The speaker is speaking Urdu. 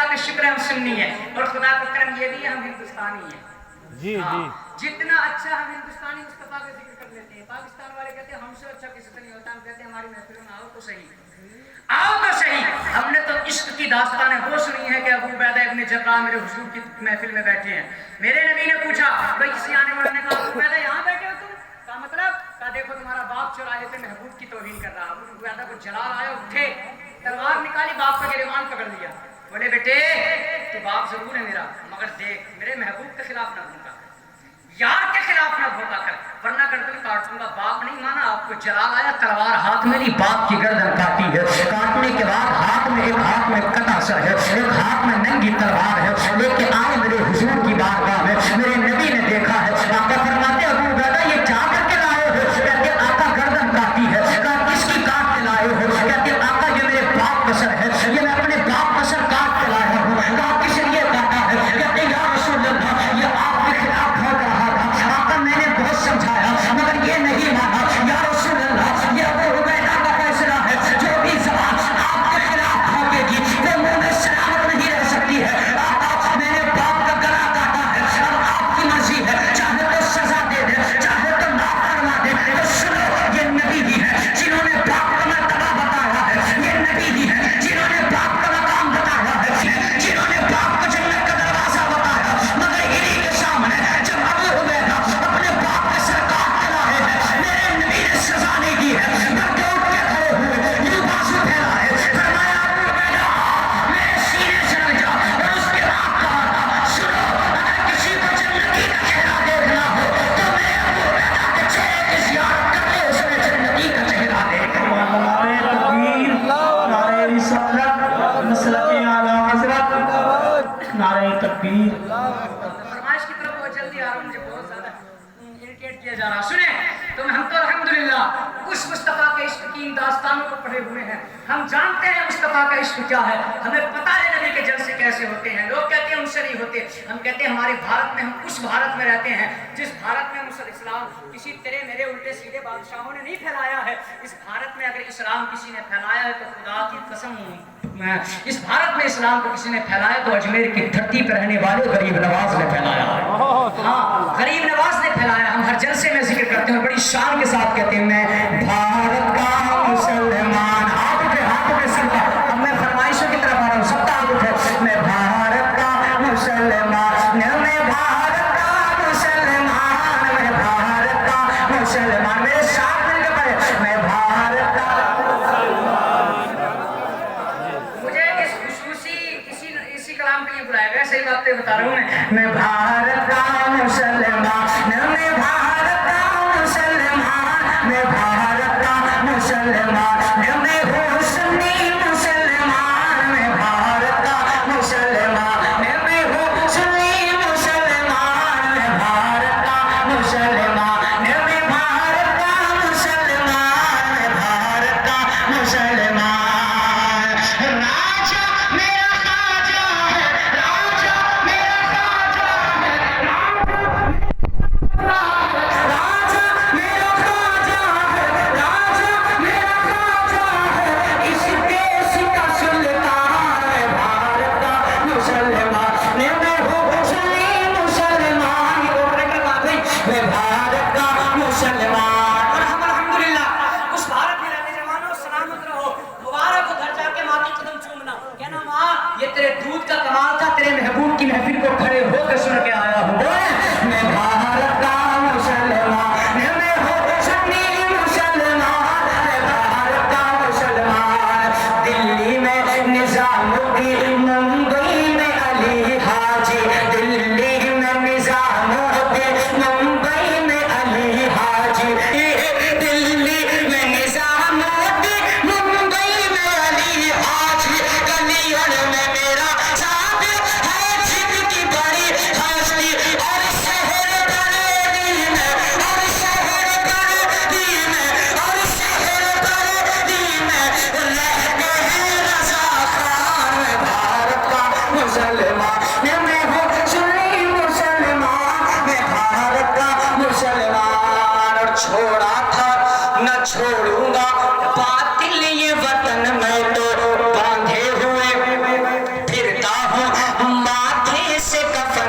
کا شکر ہے ہم سنی ہے اور خدا کا کرم یہ بھی ہے ہم ہندوستانی ہیں. جی جی جتنا اچھا ہم ہندوستانی مصطفیٰ کا ذکر کر لیتے ہیں, پاکستان والے کہتے ہیں ہم سے اچھا کسی سے نہیں ہوتا. ہم کہتے ہیں ہماری محفلوں میں آؤ تو صحیح, آؤ تو صحیح. ہم نے تو عشق کی داستانیں وہ سنی ہیں کہ ابو عبیدہ ابن جراح میرے حضور کی محفل میں بیٹھے ہیں. میرے نبی نے پوچھا بھائی کسی آنے والے نے کہا ابو عبیدہ یہاں بیٹھے ہو تم, کا مطلب کہا دیکھو تمہارا باپ چورائے پہ محبوب کی توہین کر رہا. ابو عبیدہ کو جلال آیا, اٹھے, تلوار نکالی, باپ کا گریبان پکڑ لیا. بولے بیٹے تو باپ ضرور ہے میرا, مگر دیکھ میرے محبوب کے خلاف نہ بھونکا, یار کے خلاف نہ بھونکا کر, ورنہ گردن کاٹ دوں گا. باپ نہیں مانا, آپ کو جلال آیا, تلوار ہاتھ میں لی, باپ کی گردن کاٹی ہے. کاٹنے کے بعد ہاتھ میں, ایک ہاتھ میں کٹا سر ہے, ایک ہاتھ میں ننگی تلوار ہے, لے کے آئے میرے حضور کی بارگاہ میں. میرے نبی نے دیکھا ہے, آقا فرماتے ابو عبیدہ یہ کیا کر کے لائے ہو؟ کہتے آقا گردن کاٹی ہے. کہا کس کی کاٹ کے لائے ہو؟ کہتے آقا یہ میرے باپ کا سر ہے, یہ میں اپنے باپ کا سر کاٹ کے لایا ہوں. کہا کس لیے کاٹا ہے؟ کہتے یا رسول اللہ یہ آپ کے خلاف بھونک رہا تھا, آقا میں نے بہت سمجھایا مگر یہ نہیں مانا. یا رسول اللہ یہ ابو عبیدہ کا فیصلہ ہے, جو بھی زبان آپ کے خلاف بھونکے گی وہ منہ میں سلامت نہیں رہ سکتی ہے. آقا میں نے باپ کا گلا کاٹا ہے, اب آپ کی مرضی ہے, چاہے تو سزا دے دے, چاہے تو معاف فرما دے. تو سنو یہ نبی بھی ہے جنہوں نے باپ کا مرتبہ بتایا ہے, یہ نبی بھی ہے جنہوں نے باپ کا مقام بتایا ہے, جنہوں نے باپ کو جنت کا دروازہ بتایا. مگر انہی کے سامنے جب ابو عبیدہ اپنے باپ کے سر کاٹ کے لائے ہیں, میرے نبی نے سزا نہیں دی ہے, بلکہ اٹھ کے کھڑے ہوئے, یوں بازو پھیلائے, فرمایا ابو عبیدہ میرے سینے سے لگ جا. اور اس کے بعد کہا تھا سنو اگر کسی کو جنتی کا چہرہ دیکھنا ہو تو میں ابو عبیدہ کے چہرے کی زیارت کر کے اس میں جنتی کا چہرہ دیکھ. نعرہ تکبیر, نعرہ رسالت, مسلک اعلی حضرت, نعرہ تکبیر. فرمائش کی طرف بہت جلدی آ رہا ہوں, مجھے بہت زیادہ اریٹیٹ کیا جا رہا. سنیں تو ہم تو الحمدللہ اس مصطفیٰ کے عشق کی ان داستانوں کو پڑھے ہوئے ہیں, ہم جانتے ہیں مصطفیٰ کا عشق کیا ہے, ہمیں پتہ ہے نبی کے جلسے کیسے ہوتے ہیں. لوگ کہتے ہیں ان سے نہیں ہوتے, ہم کہتے ہیں ہمارے بھارت میں, ہم اس بھارت میں رہتے ہیں جس بھارت میں اسلام کسی تیرے میرے الٹے سیدھے بادشاہوں نے نہیں پھیلایا ہے. اس بھارت میں اگر اسلام کسی نے پھیلایا ہے تو خدا کی قسم, اس بھارت میں اسلام کو کسی نے پھیلایا تو اجمیر کی دھرتی پر رہنے والے غریب نواز نے پھیلایا ہے. ہاں غریب نواز نے پھیلایا. ہم ہر جلسے میں ذکر کرتے ہیں, بڑی شان کے ساتھ کہتے ہیں میں بھارت کا مسلمان. ہاتھ اٹھے سب کا, اب میں فرمائشوں کی طرف آ رہا ہوں, سب کا ہاتھ اٹھے. میں بھارت کا مسلمان, میں بھارت کا مسلمان, میں بھارت کا مسلمان. میرے ساتھ مل کے پڑھے میں بھارت کا. مجھے اس خصوصی اسی کلام کے لیے بلایا گیا, صحیح باتیں بتا رہا ہوں میں بھارت کا مسلمان, میں بھارت کا مسلمان, میں بھارت کا مسلمان, میں ہوں سنی مسلمان, میں بھارت کا مسلمان, میں ہوں سنی مسلمان, میں بھارت کا مسلمان, میں بھارت کا مسلمان, میں بھارت کا مسلمان. راجا میرا خواجہ ہے, راجا میرا خواجہ ہے, راجا میرا خواجہ ہے, راجا میرا خواجہ ہے, اس کے